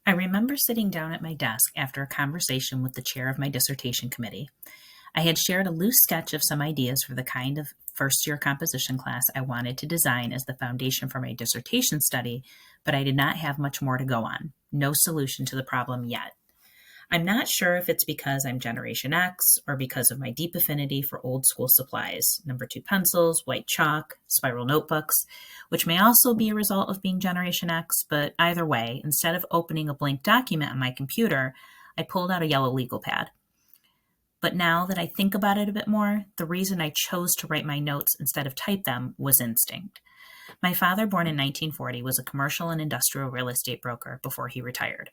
I remember sitting down at my desk after a conversation with the chair of my dissertation committee. I had shared a loose sketch of some ideas for the kind of first year composition class I wanted to design as the foundation for my dissertation study, but I did not have much more to go on. No solution to the problem yet. I'm not sure if it's because I'm Generation X or because of my deep affinity for old school supplies, number two pencils, white chalk, spiral notebooks, which may also be a result of being Generation X, but either way, instead of opening a blank document on my computer, I pulled out a yellow legal pad. But now that I think about it a bit more, the reason I chose to write my notes instead of type them was instinct. My father, born in 1940, was a commercial and industrial real estate broker before he retired.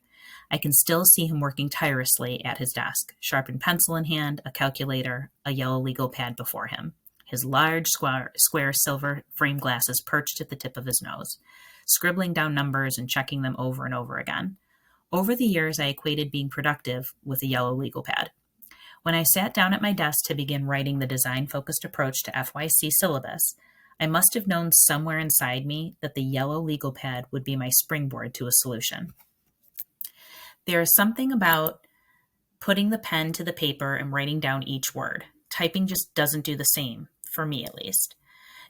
I can still see him working tirelessly at his desk, sharpened pencil in hand, a calculator, a yellow legal pad before him. His large, square silver frame glasses perched at the tip of his nose, scribbling down numbers and checking them over and over again. Over the years, I equated being productive with a yellow legal pad. When I sat down at my desk to begin writing the design-focused approach to FYC syllabus, I must have known somewhere inside me that the yellow legal pad would be my springboard to a solution. There is something about putting the pen to the paper and writing down each word. Typing just doesn't do the same, for me at least.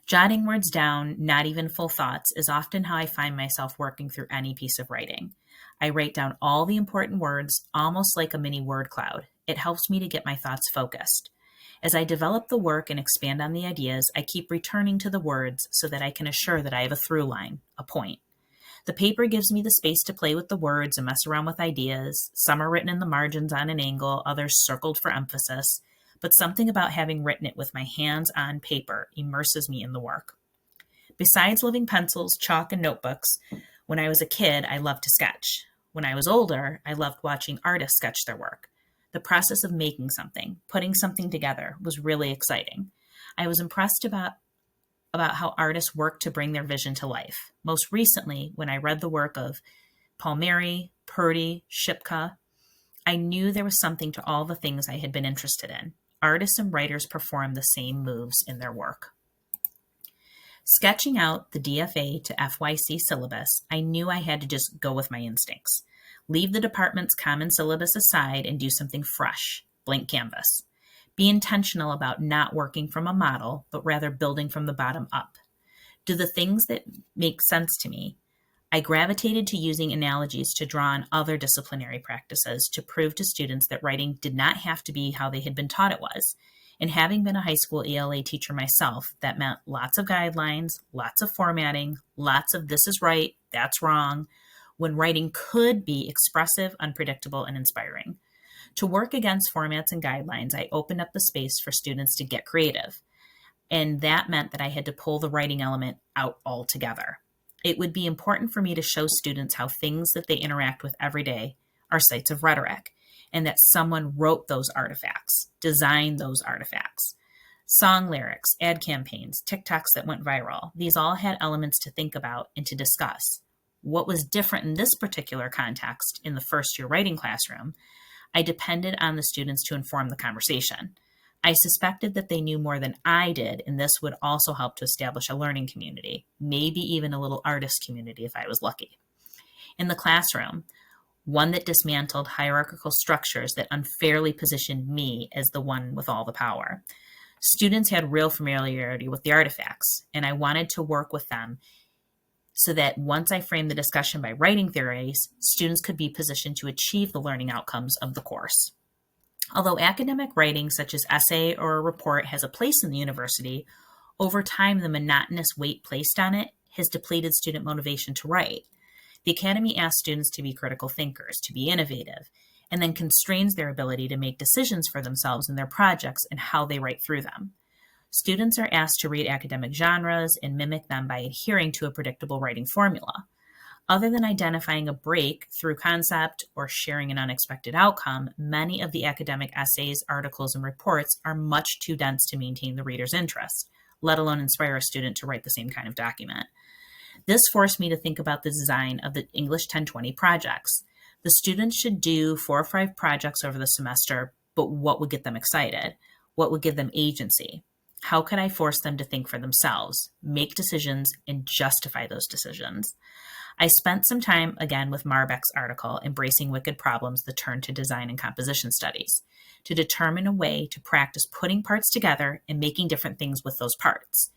Jotting words down, not even full thoughts, is often how I find myself working through any piece of writing. I write down all the important words, almost like a mini word cloud. It helps me to get my thoughts focused. As I develop the work and expand on the ideas, I keep returning to the words so that I can assure that I have a through line, a point. The paper gives me the space to play with the words and mess around with ideas. Some are written in the margins on an angle, others circled for emphasis. But something about having written it with my hands on paper immerses me in the work. Besides living pencils, chalk, and notebooks, when I was a kid, I loved to sketch. When I was older, I loved watching artists sketch their work. The process of making something, putting something together, was really exciting. I was impressed about how artists work to bring their vision to life. Most recently, when I read the work of Palmieri, Purdy, Shipka, I knew there was something to all the things I had been interested in. Artists and writers perform the same moves in their work. Sketching out the DFA to FYC syllabus, I knew I had to just go with my instincts. Leave the department's common syllabus aside and do something fresh, blank canvas. Be intentional about not working from a model, but rather building from the bottom up. Do the things that make sense to me. I gravitated to using analogies to draw on other disciplinary practices to prove to students that writing did not have to be how they had been taught it was. And having been a high school ELA teacher myself, that meant lots of guidelines, lots of formatting, lots of this is right, that's wrong, when writing could be expressive, unpredictable, and inspiring. To work against formats and guidelines, I opened up the space for students to get creative. And that meant that I had to pull the writing element out altogether. It would be important for me to show students how things that they interact with every day are sites of rhetoric, and that someone wrote those artifacts, designed those artifacts. Song lyrics, ad campaigns, TikToks that went viral, these all had elements to think about and to discuss. What was different in this particular context in the first year writing classroom, I depended on the students to inform the conversation. I suspected that they knew more than I did, and this would also help to establish a learning community, maybe even a little artist community if I was lucky. In the classroom, one that dismantled hierarchical structures that unfairly positioned me as the one with all the power. Students had real familiarity with the artifacts, and I wanted to work with them so that once I framed the discussion by writing theories, students could be positioned to achieve the learning outcomes of the course. Although academic writing, such as essay or a report, has a place in the university, over time the monotonous weight placed on it has depleted student motivation to write. The Academy asks students to be critical thinkers, to be innovative, and then constrains their ability to make decisions for themselves in their projects and how they write through them. Students are asked to read academic genres and mimic them by adhering to a predictable writing formula. Other than identifying a break through concept or sharing an unexpected outcome, many of the academic essays, articles, and reports are much too dense to maintain the reader's interest, let alone inspire a student to write the same kind of document. This forced me to think about the design of the English 1020 projects. The students should do 4 or 5 projects over the semester, but what would get them excited? What would give them agency? How could I force them to think for themselves, make decisions, and justify those decisions? I spent some time again with Marbeck's article, Embracing Wicked Problems, the Turn to Design and Composition Studies, to determine a way to practice putting parts together and making different things with those parts.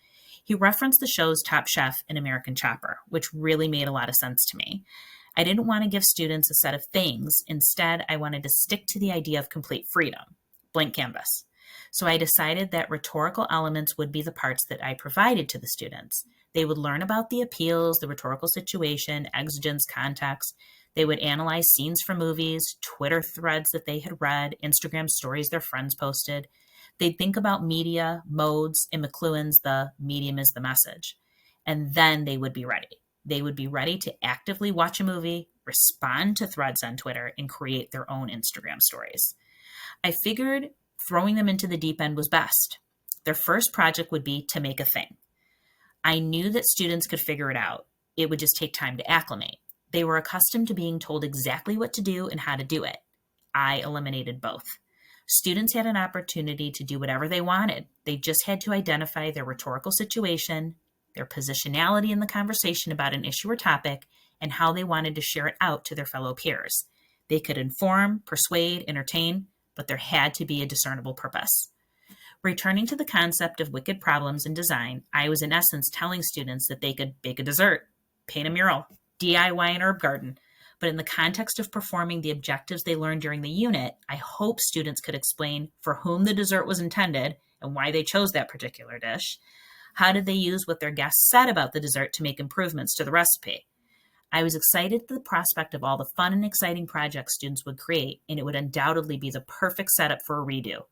He referenced the shows Top Chef and American Chopper, which really made a lot of sense to me. I didn't want to give students a set of things. Instead, I wanted to stick to the idea of complete freedom, blank canvas. So I decided that rhetorical elements would be the parts that I provided to the students. They would learn about the appeals, the rhetorical situation, exigence, context. They would analyze scenes from movies, Twitter threads that they had read, Instagram stories their friends posted. They'd think about media, modes, and McLuhan's The Medium is the Message. And then they would be ready. They would be ready to actively watch a movie, respond to threads on Twitter, and create their own Instagram stories. I figured throwing them into the deep end was best. Their first project would be to make a thing. I knew that students could figure it out. It would just take time to acclimate. They were accustomed to being told exactly what to do and how to do it. I eliminated both. Students had an opportunity to do whatever they wanted. They just had to identify their rhetorical situation, their positionality in the conversation about an issue or topic, and how they wanted to share it out to their fellow peers. They could inform, persuade, entertain, but there had to be a discernible purpose. Returning to the concept of wicked problems in design, I was in essence telling students that they could bake a dessert, paint a mural, DIY an herb garden. But in the context of performing the objectives they learned during the unit, I hope students could explain for whom the dessert was intended and why they chose that particular dish. How did they use what their guests said about the dessert to make improvements to the recipe? I was excited at the prospect of all the fun and exciting projects students would create, and it would undoubtedly be the perfect setup for a redo.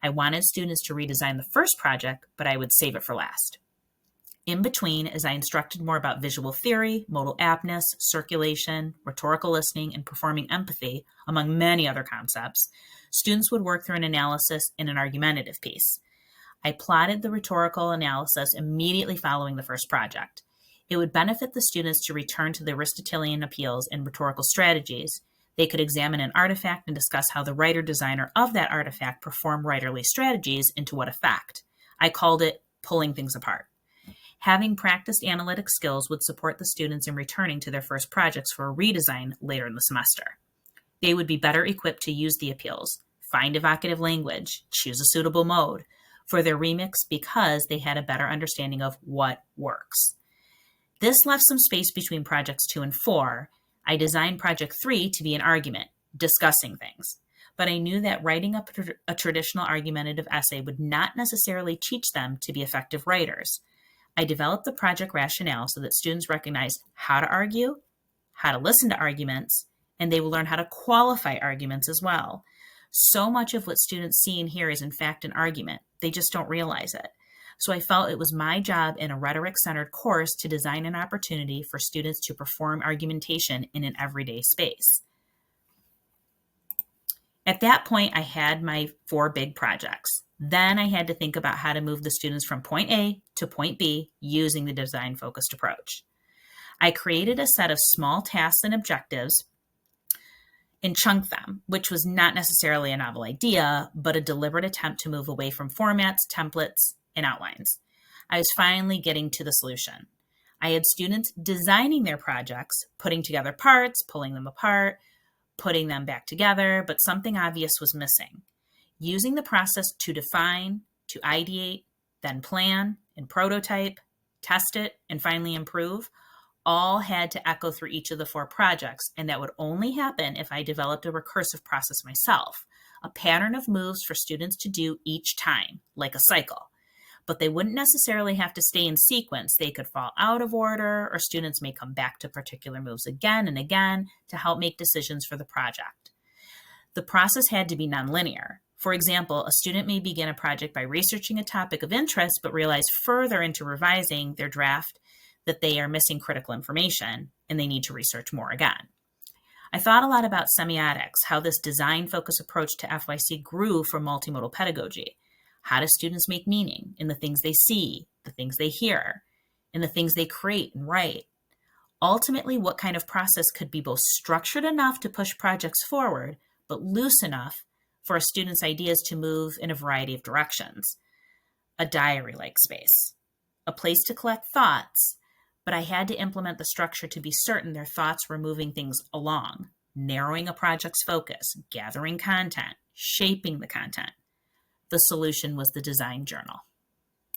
I wanted students to redesign the first project, but I would save it for last. In between, as I instructed more about visual theory, modal aptness, circulation, rhetorical listening, and performing empathy, among many other concepts, students would work through an analysis in an argumentative piece. I plotted the rhetorical analysis immediately following the first project. It would benefit the students to return to the Aristotelian appeals and rhetorical strategies. They could examine an artifact and discuss how the writer-designer of that artifact performed writerly strategies and to what effect. I called it pulling things apart. Having practiced analytic skills would support the students in returning to their first projects for a redesign later in the semester. They would be better equipped to use the appeals, find evocative language, choose a suitable mode for their remix because they had a better understanding of what works. This left some space between projects 2 and 4. I designed project 3 to be an argument, discussing things. But I knew that writing up a traditional argumentative essay would not necessarily teach them to be effective writers. I developed the project rationale so that students recognize how to argue, how to listen to arguments, and they will learn how to qualify arguments as well. So much of what students see and hear is in fact an argument. They just don't realize it. So I felt it was my job in a rhetoric-centered course to design an opportunity for students to perform argumentation in an everyday space. At that point, I had my 4 big projects. Then I had to think about how to move the students from point A to point B using the design-focused approach. I created a set of small tasks and objectives and chunked them, which was not necessarily a novel idea, but a deliberate attempt to move away from formats, templates, and outlines. I was finally getting to the solution. I had students designing their projects, putting together parts, pulling them apart, putting them back together, but something obvious was missing. Using the process to define, to ideate, then plan and prototype, test it, and finally improve, all had to echo through each of the 4 projects, and that would only happen if I developed a recursive process myself, a pattern of moves for students to do each time, like a cycle. But they wouldn't necessarily have to stay in sequence. They could fall out of order, or students may come back to particular moves again and again to help make decisions for the project. The process had to be nonlinear. For example, a student may begin a project by researching a topic of interest, but realize further into revising their draft that they are missing critical information and they need to research more again. I thought a lot about semiotics, how this design-focused approach to FYC grew from multimodal pedagogy. How do students make meaning in the things they see, the things they hear, in the things they create and write? Ultimately, what kind of process could be both structured enough to push projects forward, but loose enough for a student's ideas to move in a variety of directions? A diary-like space, a place to collect thoughts, But I had to implement the structure to be certain their thoughts were moving things along, narrowing a project's focus, gathering content, shaping the content. The solution was the design journal.